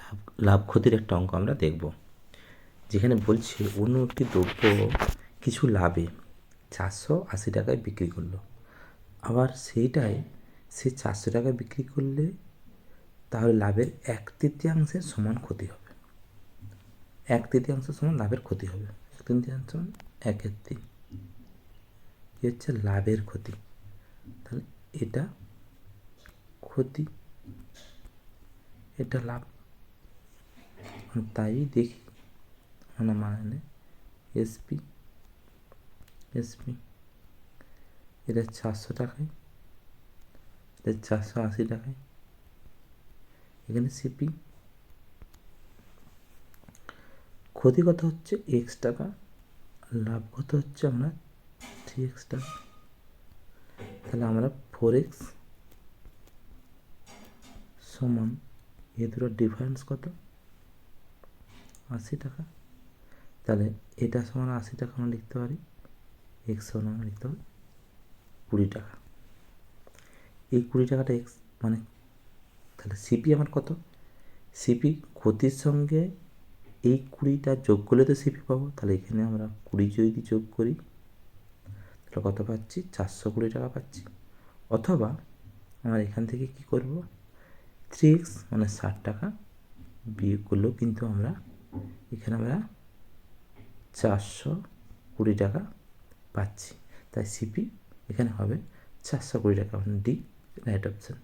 লাভ লাভ ক্ষতির একটা অঙ্ক আমরা দেখব, যেখানে বলছে অন্য একটি দ্রব্য কিছু লাভে 480 টাকায় বিক্রি করলো, আবার সেইটাই সে 400 টাকায় বিক্রি করলে তাহলে লাভের 1/3 সমান ক্ষতি হবে। 1/3 সমান লাভের ক্ষতি হবে। 1/3 সমান 1/3, কি হচ্ছে লাভের ক্ষতি। তাহলে এটা ক্ষতি, এটা লাভ। তাই দেখি আমরা মানে এসপি এটা 400 টাকায়, এটা 480 টাকায়, এখানে সিপি ক্ষতি কত হচ্ছে x টাকা, লাভ কত হচ্ছে আমরা 3x টাকা। তাহলে আমরা 4x সমান এ দুটোর ডিফারেন্স কত 80 টাকা। তাহলে এটা সমান 80 টাকা আমরা লিখতে পারি, x সমান আমরা লিখতে পারি 20 টাকা। এই 20 টাকাটা x মানে, তাহলে সিপি আমার কত, সিপি ক্ষতির সঙ্গে এই 20টা যোগ করলে তো সিপি পাবো। তাহলে এখানে আমরা 20 যদি যোগ করি তাহলে কত পাচ্ছি 420 টাকা পাচ্ছি। অথবা আমরা এখান থেকে কি করব, 3x মানে 60 টাকা বিয়োগ করলেও কিন্তু আমরা এখানে আমরা 420 টাকা পাচ্ছি। তাই সিপি এখানে হবে 420 টাকা, ডি রাইট অপশান।